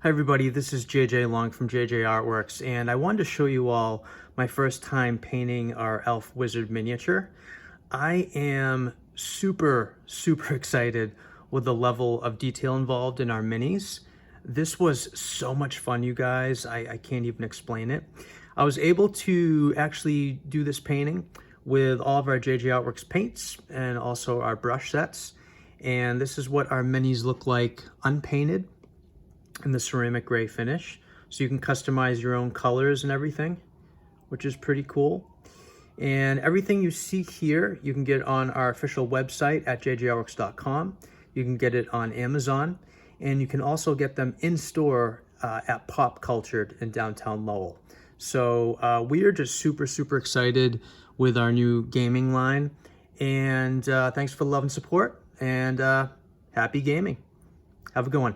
Hi everybody, this is JJ Long from JJArtworks, and I wanted to show you all my first time painting our elf wizard miniature. I am super excited with the level of detail involved in our minis. This was so much fun, you guys. I can't even explain it. I was able to actually do this painting with all of our JJArtworks paints and also our brush sets. And this is what our minis look like unpainted in the ceramic gray finish. So you can customize your own colors and everything, which is pretty cool. And everything you see here, you can get on our official website at jjartworks.com. You can get it on Amazon, and you can also get them in store at Pop Cultured in downtown Lowell. So we are just super excited with our new gaming line. And thanks for the love and support, and happy gaming. Have a good one.